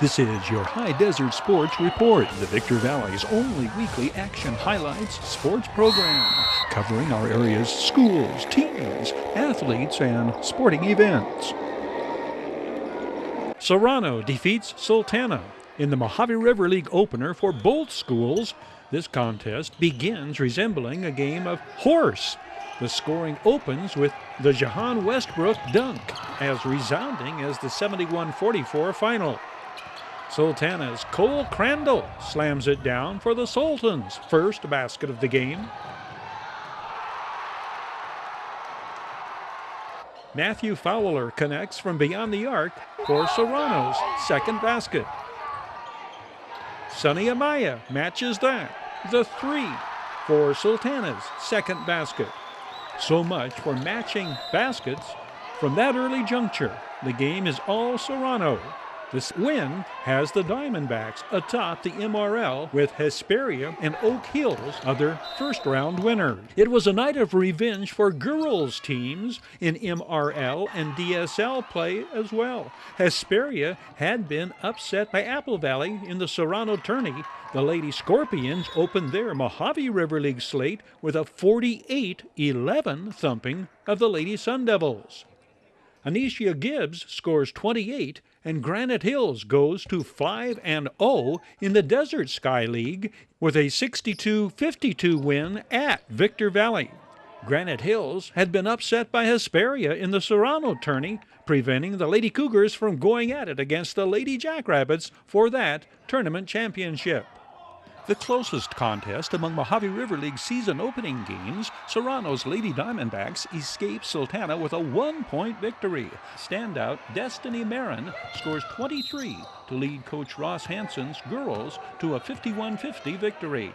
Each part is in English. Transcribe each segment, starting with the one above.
This is your High Desert Sports Report, the Victor Valley's only weekly action highlights sports program, covering our area's schools, teams, athletes, and sporting events. Serrano defeats Sultana in the Mojave River League opener for both schools. This contest begins resembling a game of horse. The scoring opens with the Jahan Westbrook dunk, as resounding as the 71-44 final. Sultana's Cole Crandall slams it down for the Sultans' first basket of the game. Matthew Fowler connects from beyond the arc for Serrano's second basket. Sonny Amaya matches that, the three for Sultana's second basket. So much for matching baskets from that early juncture. The game is all Serrano. This win has the Diamondbacks atop the MRL, with Hesperia and Oak Hills other first-round winners. It was a night of revenge for girls' teams in MRL and DSL play as well. Hesperia had been upset by Apple Valley in the Serrano tourney. The Lady Scorpions opened their Mojave River League slate with a 48-11 thumping of the Lady Sun Devils. Anisha Gibbs scores 28, and Granite Hills goes to 5-0 in the Desert Sky League with a 62-52 win at Victor Valley. Granite Hills had been upset by Hesperia in the Serrano tourney, preventing the Lady Cougars from going at it against the Lady Jackrabbits for that tournament championship. The closest contest among Mojave River League season opening games, Serrano's Lady Diamondbacks escaped Sultana with a 1-point victory. Standout Destiny Marin scores 23 to lead Coach Ross Hansen's girls to a 51-50 victory.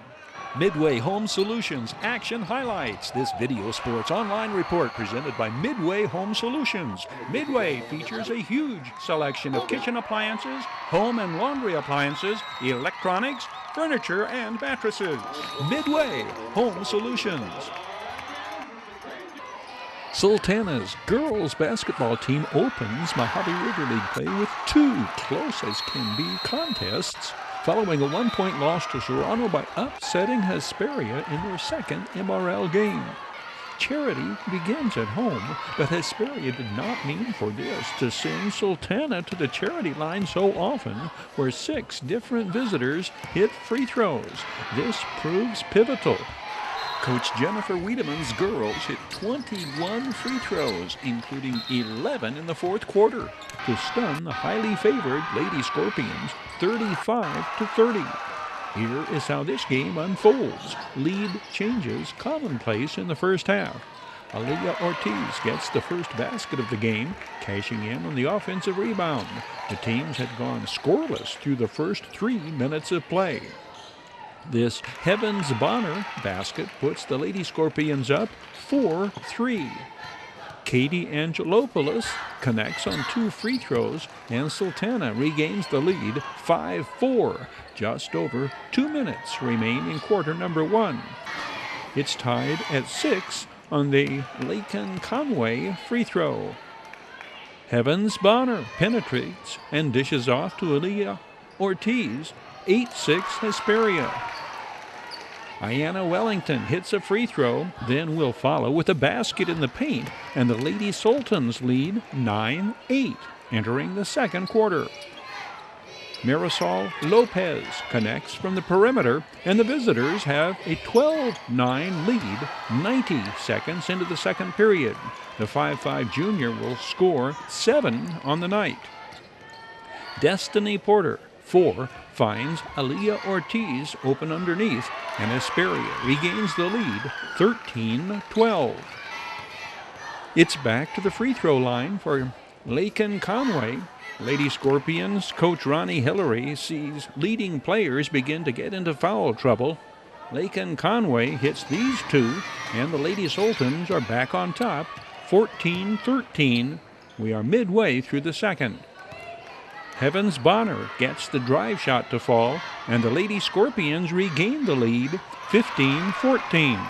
Midway Home Solutions Action Highlights. This video sports online report presented by Midway Home Solutions. Midway features a huge selection of kitchen appliances, home and laundry appliances, electronics, furniture, and mattresses. Midway Home Solutions. Sultana's girls basketball team opens Mojave River League play with two close-as-can-be contests, following a 1-point loss to Serrano by upsetting Hesperia in their second MRL game. Charity begins at home, but Hesperia did not mean for this to send Sultana to the charity line so often, where 6 different visitors hit free throws. This proves pivotal. Coach Jennifer Wiedemann's girls hit 21 free throws, including 11 in the fourth quarter, to stun the highly favored Lady Scorpions 35-30. Here is how this game unfolds. Lead changes commonplace in the first half. Aaliyah Ortiz gets the first basket of the game, cashing in on the offensive rebound. The teams had gone scoreless through the first 3 minutes of play. This Heavens Bonner basket puts the Lady Scorpions up 4-3. Katie Angelopoulos connects on 2 free throws, and Sultana regains the lead 5-4. Just over 2 minutes remain in quarter number 1. It's tied at 6 on the Laken Conway free throw. Heavens Bonner penetrates and dishes off to Aaliyah Ortiz. 8-6 Hesperia. Ayanna Wellington hits a free throw, then will follow with a basket in the paint, and the Lady Sultans lead 9-8, entering the second quarter. Marisol Lopez connects from the perimeter, and the visitors have a 12-9 lead 90 seconds into the second period. The 5'5" junior will score 7 on the night. Destiny Porter, 4, finds Aaliyah Ortiz open underneath, and Hesperia regains the lead 13-12. It's back to the free throw line for Laken Conway. Lady Scorpions coach Ronnie Hillary sees leading players begin to get into foul trouble. Laken Conway hits these 2, and the Lady Sultans are back on top, 14-13. We are midway through the second. Heavens Bonner gets the drive shot to fall, and the Lady Scorpions regain the lead, 15-14.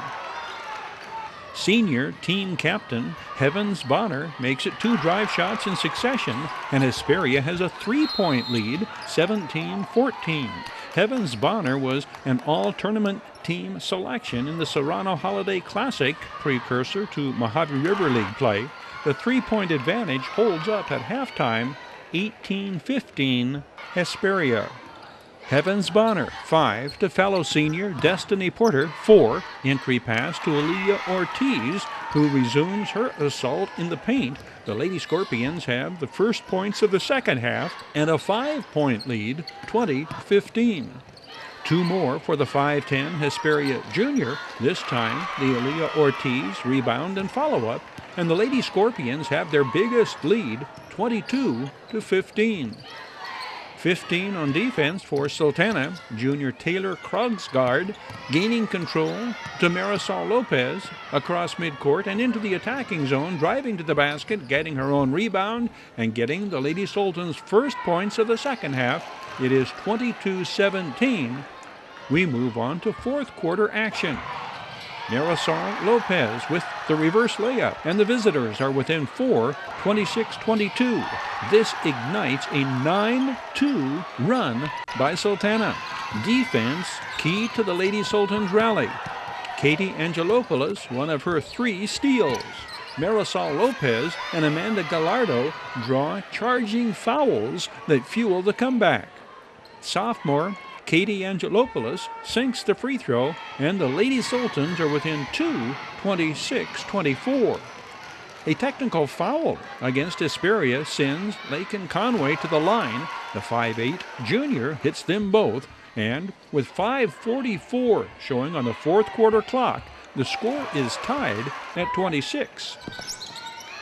Senior team captain Hevans Bonner makes it 2 drive shots in succession, and Hesperia has a 3-point lead, 17-14. Hevans Bonner was an all-tournament team selection in the Serrano Holiday Classic, precursor to Mojave River League play. The 3-point advantage holds up at halftime, 18-15 Hesperia. Hevans Bonner, 5 to fellow senior Destiny Porter, 4. Entry pass to Aaliyah Ortiz, who resumes her assault in the paint. The Lady Scorpions have the first points of the second half and a 5-point lead, 20-15. 2 more for the 5'10 Hesperia Jr. This time, the Aaliyah Ortiz rebound and follow-up, and the Lady Scorpions have their biggest lead, 22-15. 15 on defense for Sultana. Junior Taylor Krogsgaard gaining control to Marisol Lopez across midcourt and into the attacking zone, driving to the basket, getting her own rebound, and getting the Lady Sultans' first points of the second half. It is 22-17. We move on to fourth quarter action. Marisol Lopez with the reverse layup, and the visitors are within 4, 26-22. This ignites a 9-2 run by Sultana. Defense key to the Lady Sultans' rally. Katie Angelopoulos, one of her 3 steals. Marisol Lopez and Amanda Gallardo draw charging fouls that fuel the comeback. Sophomore Katie Angelopoulos sinks the free throw, and the Lady Sultans are within 2, 26-24. A technical foul against Hesperia sends Lakin Conway to the line. The 5'8 junior hits them both, and with 5:44 showing on the fourth quarter clock, the score is tied at 26.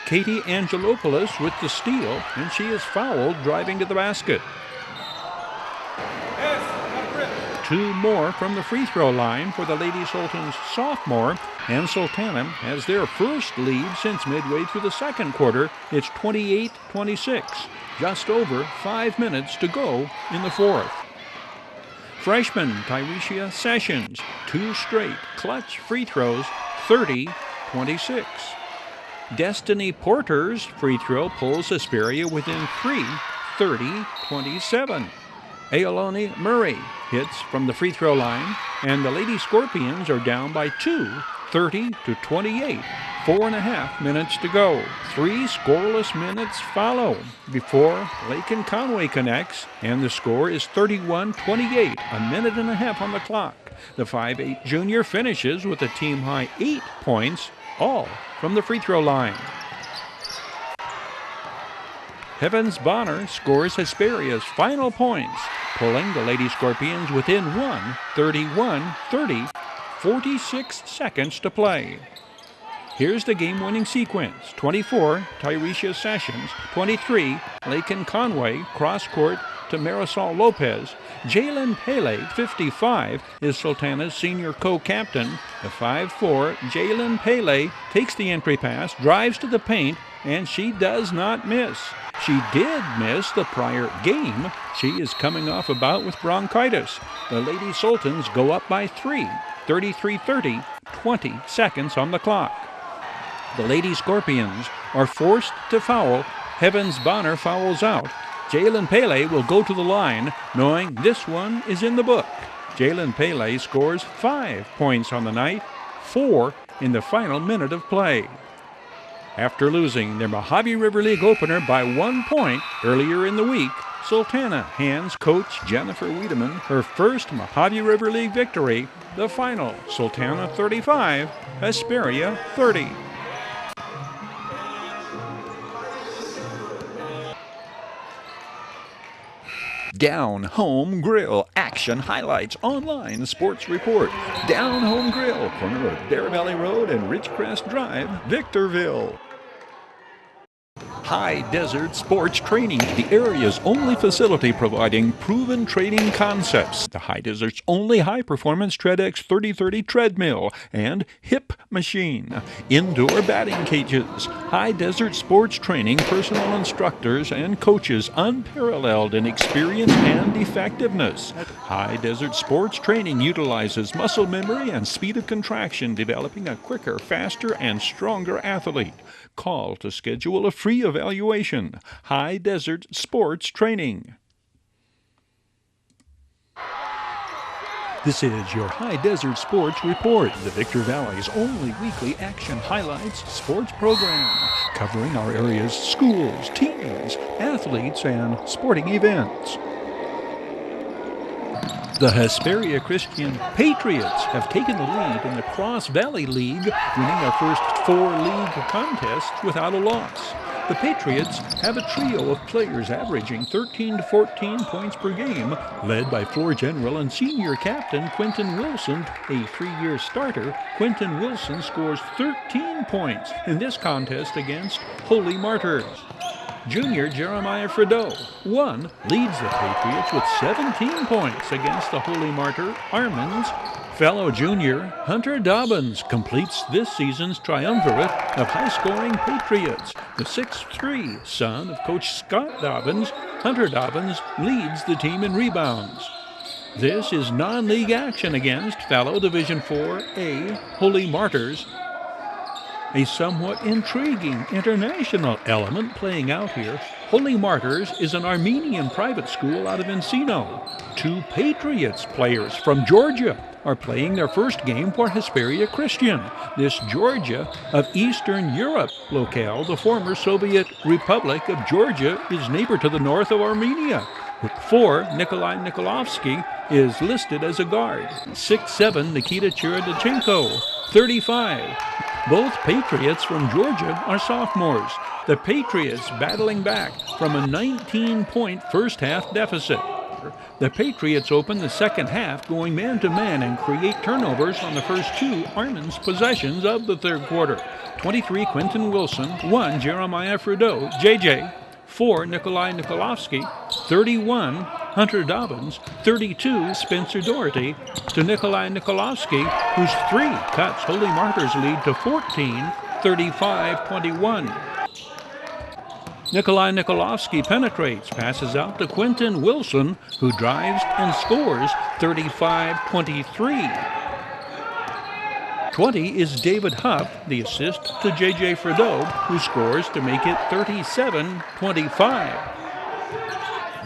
Katie Angelopoulos with the steal, and she is fouled driving to the basket. 2 more from the free throw line for the Lady Sultans sophomore, and Sultana has their first lead since midway through the second quarter. It's 28-26, just over 5 minutes to go in the fourth. Freshman Tyrecia Sessions, 2 straight clutch free throws, 30-26. Destiny Porter's free throw pulls Hesperia within 3, 30-27. Aoloni Murray hits from the free throw line, and the Lady Scorpions are down by 2, 30-28. 4.5 minutes to go. 3 scoreless minutes follow before Lakin Conway connects, and the score is 31-28, a minute and a half on the clock. The 5'8 junior finishes with a team-high 8 points, all from the free throw line. Hevans Bonner scores Hesperia's final points, pulling the Lady Scorpions within 1, 31-30, 46 seconds to play. Here's the game-winning sequence. 24, Tyrecia Sessions. 23, Lakin Conway, cross-court to Marisol Lopez. Jalen Pele, 55, is Sultana's senior co-captain. The 5'4", Jalen Pele takes the entry pass, drives to the paint, and she does not miss. She did miss the prior game. She is coming off a bout with bronchitis. The Lady Sultans go up by 3, 33-30, 20 seconds on the clock. The Lady Scorpions are forced to foul. Hevans Bonner fouls out. Jalen Pele will go to the line, knowing this one is in the book. Jalen Pele scores 5 points on the night, 4 in the final minute of play. After losing their Mojave River League opener by 1 point earlier in the week, Sultana hands coach Jennifer Wiedemann her first Mojave River League victory. The final, Sultana 35, Hesperia 30. Down Home Grill Action Highlights Online Sports Report. Down Home Grill, corner of Bear Valley Road and Ridgecrest Drive, Victorville. Hdsr Sports Training, the area's only facility providing proven training concepts. The Hdsr's only high-performance TreadX 3030 treadmill and hip machine. Indoor batting cages. Hdsr Sports Training personal instructors and coaches unparalleled in experience and effectiveness. Hdsr Sports Training utilizes muscle memory and speed of contraction, developing a quicker, faster, and stronger athlete. Call to schedule a free evaluation. Hdsr Sports Training. This is your Hdsr Sports Report, the Victor Valley's only weekly action highlights sports program, covering our area's schools, teams, athletes, and sporting events. The Hesperia Christian Patriots have taken the lead in the Cross Valley League, winning their first 4 league contests without a loss. The Patriots have a trio of players averaging 13 to 14 points per game, led by floor general and senior captain Quentin Wilson, a 3-year starter. Quentin Wilson scores 13 points in this contest against Holy Martyrs. Junior Jeremiah Fredeau, 1, leads the Patriots with 17 points against the Holy Martyr Armins. Fellow junior Hunter Dobbins completes this season's triumvirate of high-scoring Patriots. The 6'3" son of Coach Scott Dobbins, Hunter Dobbins leads the team in rebounds. This is non-league action against fellow Division 4A Holy Martyrs. A somewhat intriguing international element playing out here. Holy Martyrs is an Armenian private school out of Encino. 2 Patriots players from Georgia are playing their first game for Hesperia Christian. This Georgia of Eastern Europe locale, the former Soviet Republic of Georgia, is neighbor to the north of Armenia. 4, Nikolai Nikolovsky is listed as a guard. 6'7", Nikita Chirodachenko, 35. Both Patriots from Georgia are sophomores. The Patriots battling back from a 19-point first-half deficit. The Patriots open the second half going man-to-man and create turnovers on the first 2 Armins possessions of the third quarter. 23, Quentin Wilson. 1, Jeremiah Fredeau, JJ. 4, Nikolai Nikolovsky. 31, Hunter Dobbins. 32, Spencer Doherty to Nikolai Nikolovsky, whose 3 cuts Holy Martyrs lead to 14, 35-21. Nikolai Nikolovsky penetrates, passes out to Quentin Wilson, who drives and scores 35-23. 20 is David Huff, the assist to J.J. Fredeau, who scores to make it 37-25.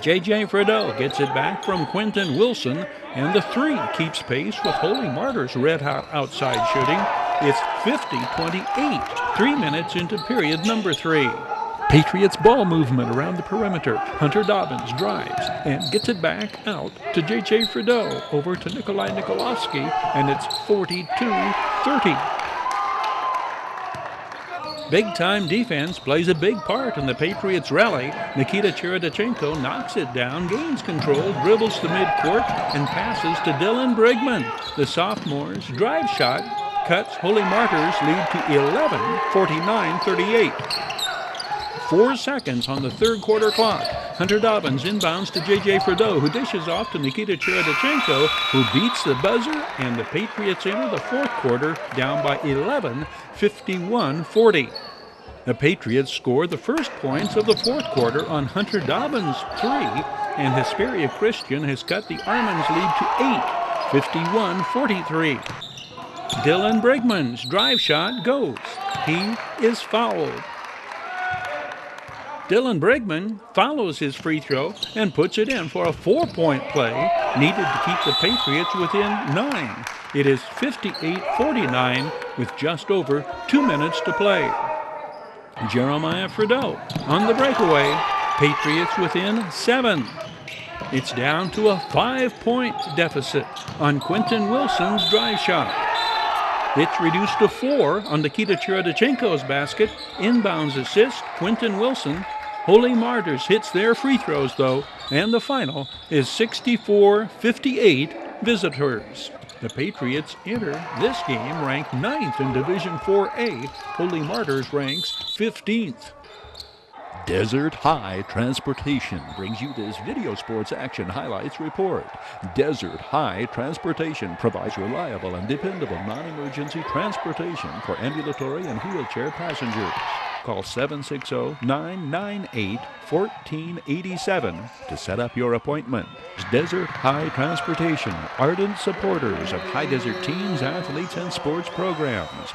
J.J. Fredeau gets it back from Quentin Wilson, and the 3 keeps pace with Holy Martyrs' red-hot outside shooting. It's 50-28, 3 minutes into period number 3. Patriots ball movement around the perimeter. Hunter Dobbins drives and gets it back out to J.J. Fredeau, over to Nikolai Nikolovsky, and it's 42-30. Big-time defense plays a big part in the Patriots' rally. Nikita Chirodachenko knocks it down, gains control, dribbles to midcourt, and passes to Dylan Brigman. The sophomore's drive shot cuts Holy Martyrs lead to 11, 49-38. 4 seconds on the third quarter clock. Hunter Dobbins inbounds to J.J. Fredeau, who dishes off to Nikita Chirodachenko, who beats the buzzer, and the Patriots enter the fourth quarter down by 11, 51-40. The Patriots score the first points of the fourth quarter on Hunter Dobbins' 3, and Hesperia Christian has cut the Armins lead to 8, 51-43. Dylan Brigman's drive shot goes. He is fouled. Dylan Brigman follows his free throw and puts it in for a 4-point play needed to keep the Patriots within 9. It is 58-49 with just over 2 minutes to play. Jeremiah Fredeau on the breakaway. Patriots within 7. It's down to a 5-point deficit on Quentin Wilson's drive shot. It's reduced to 4 on Nikita Chirodachenko's basket. Inbounds assist, Quentin Wilson. Holy Martyrs hits their free throws, though, and the final is 64-58 visitors. The Patriots enter this game ranked 9th in Division 4A. Holy Martyrs ranks 15th. Desert High Transportation brings you this video sports action highlights report. Desert High Transportation provides reliable and dependable non-emergency transportation for ambulatory and wheelchair passengers. Call 760-998-1487 to set up your appointment. Desert High Transportation, ardent supporters of high desert teams, athletes, and sports programs.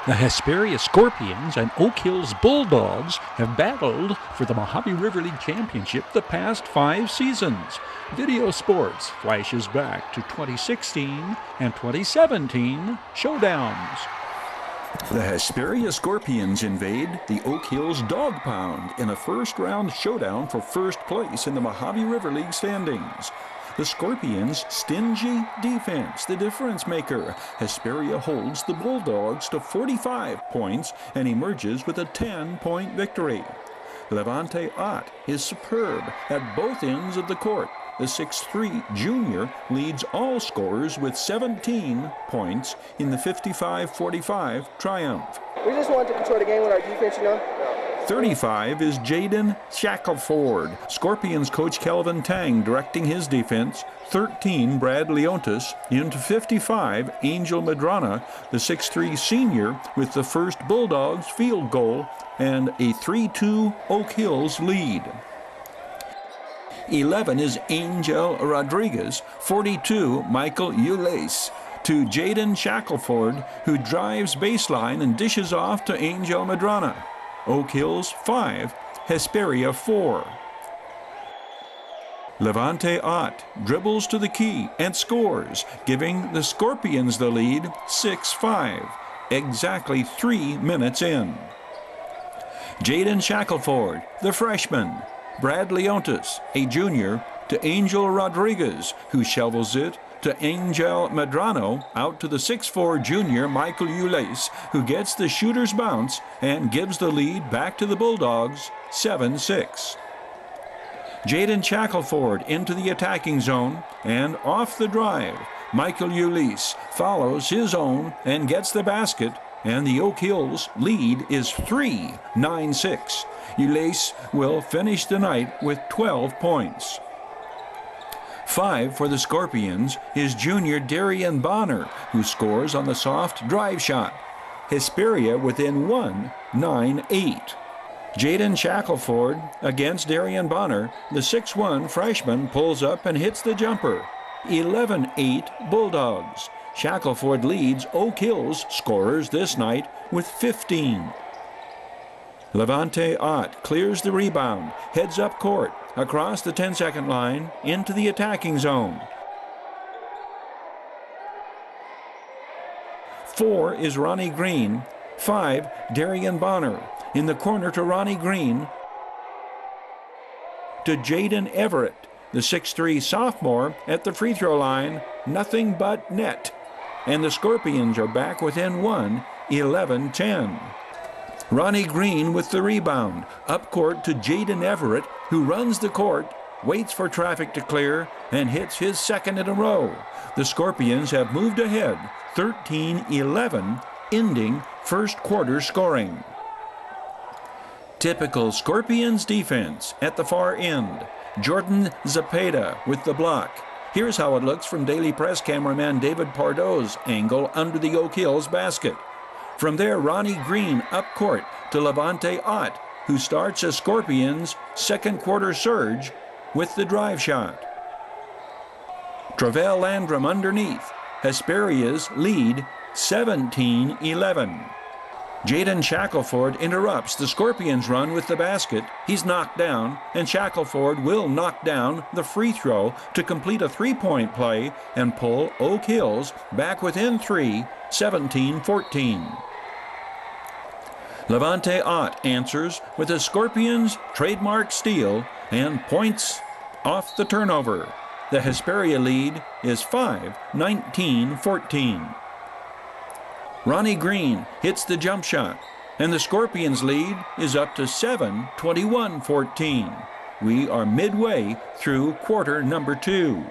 The Hesperia Scorpions and Oak Hills Bulldogs have battled for the Mojave River League Championship the past 5 seasons. Video Sports flashes back to 2016 and 2017 showdowns. The Hesperia Scorpions invade the Oak Hills Dog Pound in a first-round showdown for first place in the Mojave River League standings. The Scorpions' stingy defense, the difference maker. Hesperia holds the Bulldogs to 45 points and emerges with a 10-point victory. Levante Ott is superb at both ends of the court. The 6'3" junior leads all scorers with 17 points in the 55-45 triumph. We just wanted to control the game with our defense, 35 is Jaden Shackelford. Scorpions coach Kelvin Tang directing his defense. 13, Brad Leontis. Into 55, Angel Madrana, the 6'3" senior, with the first Bulldogs field goal and a 3-2 Oak Hills lead. 11 is Angel Rodriguez. 42, Michael Ules. To Jaden Shackelford, who drives baseline and dishes off to Angel Madrana. Oak Hills 5, Hesperia 4. Levante Ott dribbles to the key and scores, giving the Scorpions the lead 6-5, exactly 3 minutes in. Jaden Shackelford, the freshman. Brad Leontis, a junior, to Angel Rodriguez, who shovels it to Angel Madrano, out to the 6'4" junior Michael Ules, who gets the shooter's bounce and gives the lead back to the Bulldogs 7-6. Jaden Shackelford into the attacking zone and off the drive. Michael Ules follows his own and gets the basket, and the Oak Hills lead is 9-6. Ules will finish the night with 12 points. 5 for the Scorpions is junior Darian Bonner, who scores on the soft drive shot. Hesperia within 1, 9-8. Jaden Shackelford against Darian Bonner. The 6'1" freshman pulls up and hits the jumper. 11-8 Bulldogs. Shackelford leads Oak Hills scorers this night with 15. Levante Ott clears the rebound, heads up court, across the 10-second line, into the attacking zone. 4 is Ronnie Green. 5, Darian Bonner. In the corner to Ronnie Green. To Jaden Everett, the 6'3" sophomore, at the free throw line. Nothing but net. And the Scorpions are back within 1, 11-10. Ronnie Green with the rebound. Up court to Jaden Everett, who runs the court, waits for traffic to clear, and hits his second in a row. The Scorpions have moved ahead, 13-11, ending first quarter scoring. Typical Scorpions defense at the far end. Jordan Zapata with the block. Here's how it looks from Daily Press cameraman David Pardo's angle under the Oak Hills basket. From there, Ronnie Green up court to Levante Ott, who starts a Scorpions second quarter surge with the drive shot. Travell Landrum underneath. Hesperia's lead 17-11. Jaden Shackelford interrupts the Scorpions' run with the basket. He's knocked down, and Shackelford will knock down the free throw to complete a 3-point play and pull Oak Hills back within 3, 17-14. Levante Ott answers with a Scorpions trademark steal and points off the turnover. The Hesperia lead is 5, 19-14. Ronnie Green hits the jump shot, and the Scorpions lead is up to 7, 21-14. We are midway through quarter number 2.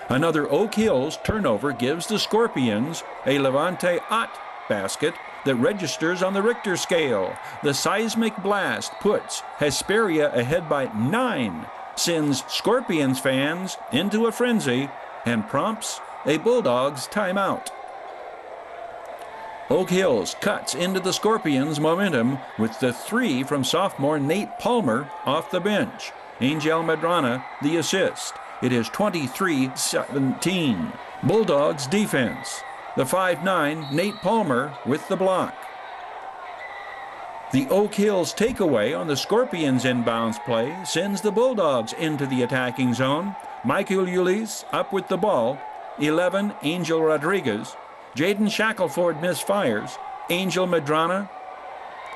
Another Oak Hills turnover gives the Scorpions a Levante Ott basket that registers on the Richter scale. The seismic blast puts Hesperia ahead by 9, sends Scorpions fans into a frenzy, and prompts a Bulldogs timeout. Oak Hills cuts into the Scorpions' momentum with the 3 from sophomore Nate Palmer off the bench. Angel Medrana the assist. It is 23-17. Bulldogs defense. The 5'9" Nate Palmer with the block. The Oak Hills takeaway on the Scorpions' inbounds play sends the Bulldogs into the attacking zone. Michael Ulysse up with the ball. 11, Angel Rodriguez. Jaden Shackelford misfires. Angel Medrana.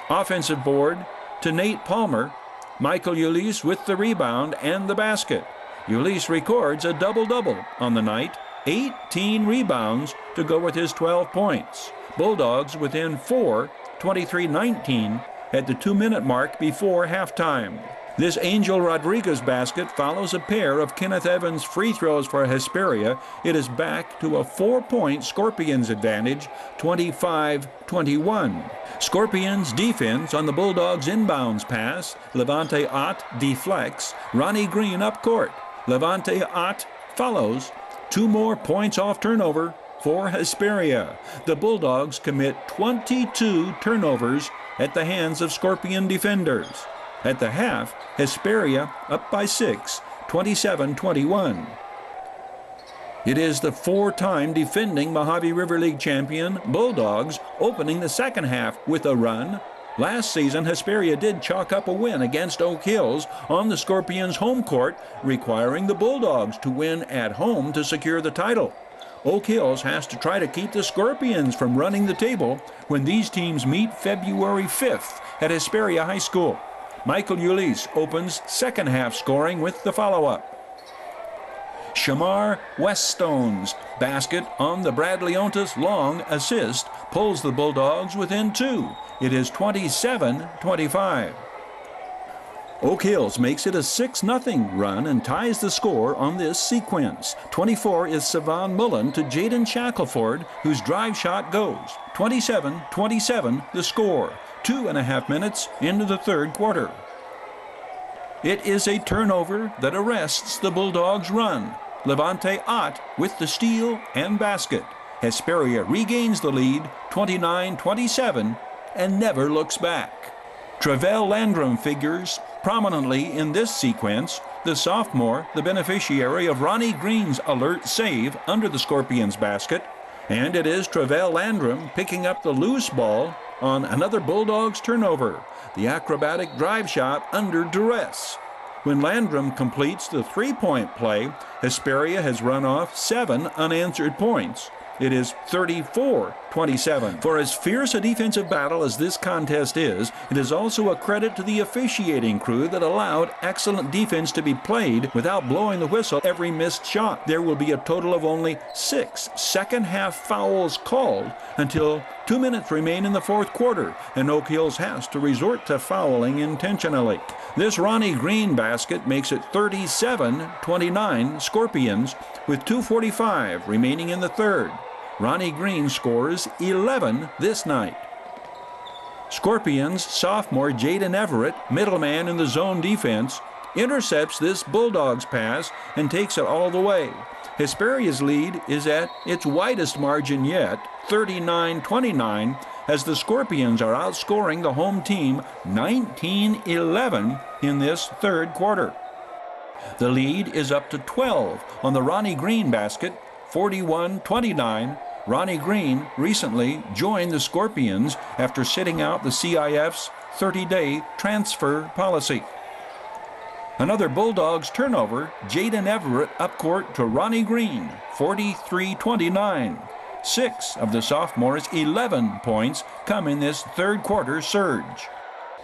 Offensive board to Nate Palmer. Michael Ulysse with the rebound and the basket. Ulysse records a double-double on the night. 18 rebounds to go with his 12 points. Bulldogs within 4, 23-19 at the 2-minute mark before halftime. This Angel Rodriguez basket follows a pair of Kenneth Evans free throws for Hesperia. It is back to a 4-point Scorpions advantage, 25-21. Scorpions defense on the Bulldogs inbounds pass. Levante Ott deflects. Ronnie Green up court. Levante Ott follows. 2 more points off turnover for Hesperia. The Bulldogs commit 22 turnovers at the hands of Scorpion defenders. At the half, Hesperia up by 6, 27-21. It is the 4-time defending Mojave River League champion Bulldogs opening the second half with a run. Last season, Hesperia did chalk up a win against Oak Hills on the Scorpions' home court, requiring the Bulldogs to win at home to secure the title. Oak Hills has to try to keep the Scorpions from running the table when these teams meet February 5th at Hesperia High School. Michael Ulysse opens second half scoring with the follow-up. Shamar Weststone's basket on the Bradley Ontis long assist pulls the Bulldogs within 2. It is 27-25. Oak Hills makes it a 6-0 run and ties the score on this sequence. 24 is Savon Mullen to Jaden Shackelford, whose drive shot goes. 27-27 the score. 2.5 minutes into the third quarter. It is a turnover that arrests the Bulldogs' run. Levante Ott with the steal and basket. Hesperia regains the lead, 29-27, and never looks back. Travell Landrum figures prominently in this sequence, the sophomore, the beneficiary of Ronnie Green's alert save under the Scorpions' basket, and it is Travell Landrum picking up the loose ball on another Bulldogs turnover, the acrobatic drive shot under duress. When Landrum completes the 3-point play, Hesperia has run off 7 unanswered points. It is 34-27. For as fierce a defensive battle as this contest is, it is also a credit to the officiating crew that allowed excellent defense to be played without blowing the whistle every missed shot. There will be a total of only 6 second-half fouls called until 2 minutes remain in the fourth quarter, and Oak Hills has to resort to fouling intentionally. This Ronnie Green basket makes it 37-29 Scorpions with 2:45 remaining in the third. Ronnie Green scores 11 this night. Scorpions sophomore Jaden Everett, middleman in the zone defense, intercepts this Bulldogs pass and takes it all the way. Hesperia's lead is at its widest margin yet, 39-29, as the Scorpions are outscoring the home team 19-11 in this third quarter. The lead is up to 12 on the Ronnie Green basket, 41-29. Ronnie Green recently joined the Scorpions after sitting out the CIF's 30-day transfer policy. Another Bulldogs turnover, Jaden Everett up court to Ronnie Green, 43-29. 6 of the sophomores' 11 points come in this third quarter surge.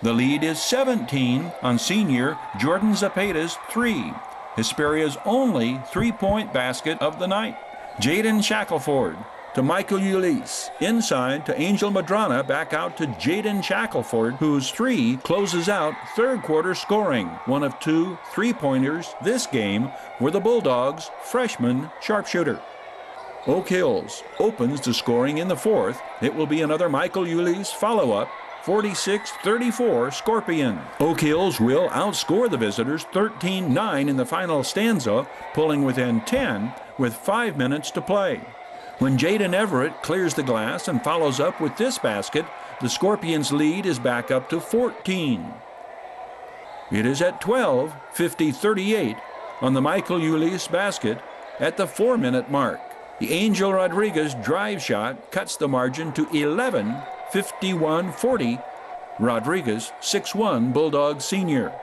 The lead is 17 on senior Jordan Zepeda's 3, Hesperia's only 3-point basket of the night. Jaden Shackelford to Michael Ulysse. Inside to Angel Medrana, back out to Jaden Shackelford, whose 3 closes out third quarter scoring. One of 2 3-pointers this game for the Bulldogs' freshman sharpshooter. Oak Hills opens to scoring in the fourth. It will be another Michael Yuli's follow-up, 46-34 Scorpion. Oak Hills will outscore the visitors 13-9 in the final stanza, pulling within 10 with 5 minutes to play. When Jaden Everett clears the glass and follows up with this basket, the Scorpions' lead is back up to 14. It is at 12, 50-38 on the Michael Yuli's basket at the 4-minute mark. The Angel Rodriguez drive shot cuts the margin to 11, 51-40. Rodriguez, 6'1", Bulldog senior.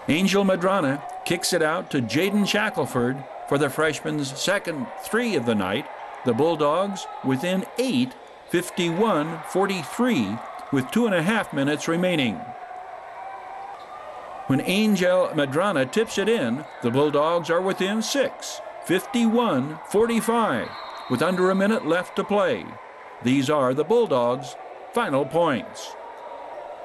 Angel Madrana kicks it out to Jaden Shackelford for the freshman's second three of the night. The Bulldogs within 8, 51-43, with 2.5 minutes remaining. When Angel Madrana tips it in, the Bulldogs are within 6, 51-45, with under a minute left to play. These are the Bulldogs' final points.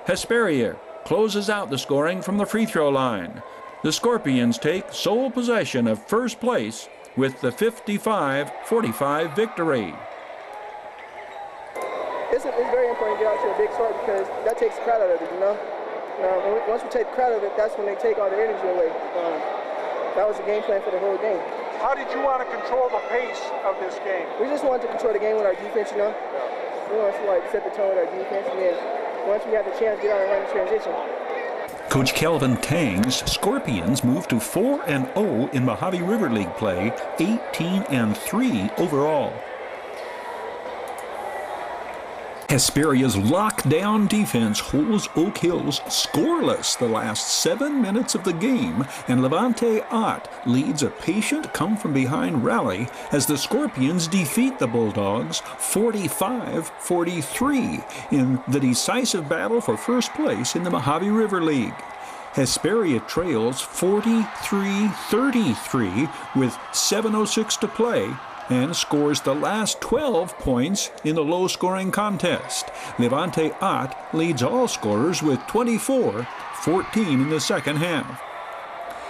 Hesperia closes out the scoring from the free throw line. The Scorpions take sole possession of first place with the 55-45 victory. It's very important to get out to a big start because that takes the crowd out of it, you know? Once we take the crowd out of it, that's when they take all the energy away. That was the game plan for the whole game. How did you want to control the pace of this game? We just wanted to control the game with our defense, you know? Yeah. We wanted to set the tone with our defense, and then once we had the chance, get out and run the transition. Coach Kelvin Tang's Scorpions moved to 4-0 in Mojave River League play, 18-3 overall. Hesperia's lockdown defense holds Oak Hills scoreless the last 7 minutes of the game, and Levante Ott leads a patient come-from-behind rally as the Scorpions defeat the Bulldogs 45-43 in the decisive battle for first place in the Mojave River League. Hesperia trails 43-33 with 7:06 to play, and scores the last 12 points in the low-scoring contest. Levante Ott leads all scorers with 24-14 in the second half.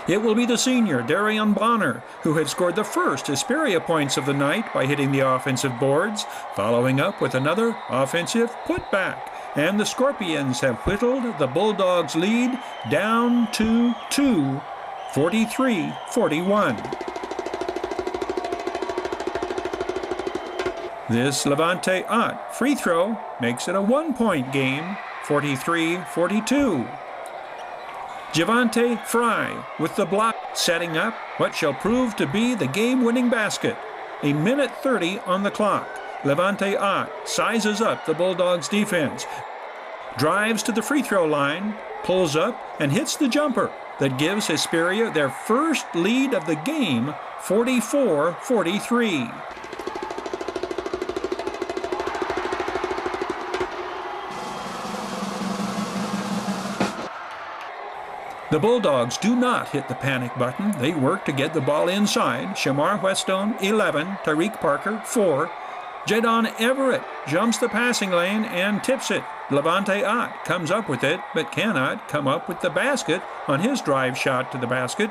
It will be the senior, Darian Bonner, who had scored the first Hesperia points of the night by hitting the offensive boards, following up with another offensive putback. And the Scorpions have whittled the Bulldogs' lead down to 2, 43-41. This Levante Ott free throw makes it a 1-point game, 43-42. Javante Fry with the block, setting up what shall prove to be the game-winning basket. 1:30 on the clock. Levante Ott sizes up the Bulldogs' defense, drives to the free throw line, pulls up, and hits the jumper that gives Hesperia their first lead of the game, 44-43. The Bulldogs do not hit the panic button. They work to get the ball inside. Shamar Whetstone, 11. Tyreek Parker, 4. Jadon Everett jumps the passing lane and tips it. Levante Ott comes up with it, but cannot come up with the basket on his drive shot to the basket.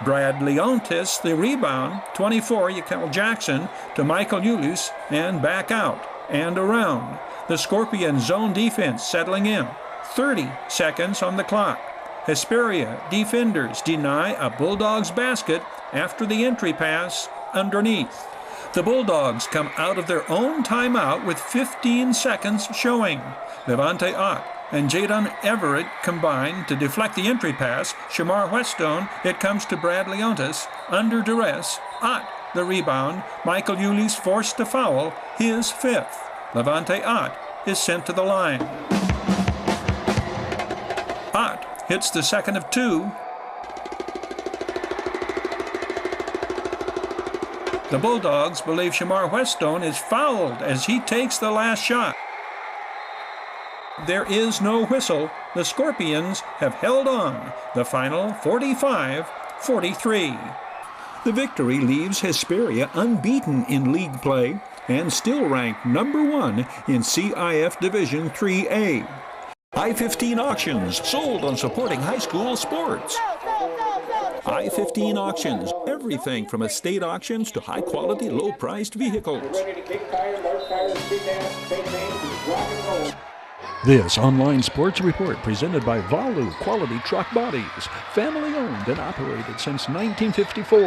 Brad Leontis, the rebound, 24. Yakel Jackson to Michael Yulis and back out and around. The Scorpion zone defense settling in. 30 seconds on the clock. Hesperia defenders deny a Bulldogs basket after the entry pass underneath. The Bulldogs come out of their own timeout with 15 seconds showing. Levante Ott and Jadon Everett combine to deflect the entry pass. Shamar Whetstone, it comes to Brad Leontis. Under duress, Ott the rebound. Michael Yulis forced to foul, his 5th. Levante Ott is sent to the line. Ott hits the second of 2. The Bulldogs believe Shamar Whetstone is fouled as he takes the last shot. There is no whistle. The Scorpions have held on. The final 45-43. The victory leaves Hesperia unbeaten in league play and still ranked number 1 in CIF Division 3A. I-15 Auctions, sold on supporting high school sports. I-15 Auctions, everything from estate auctions to high-quality, low-priced vehicles. This online sports report presented by Valu Quality Truck Bodies, family-owned and operated since 1954.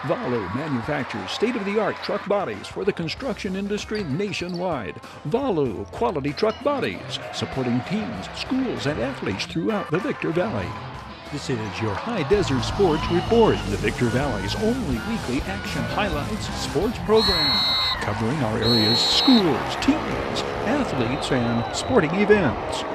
Valu manufactures state-of-the-art truck bodies for the construction industry nationwide. Valu Quality Truck Bodies, supporting teams, schools, and athletes throughout the Victor Valley. This is your Hdsr Sports Report, the Victor Valley's only weekly action highlights sports program, covering our area's schools, teams, athletes, and sporting events.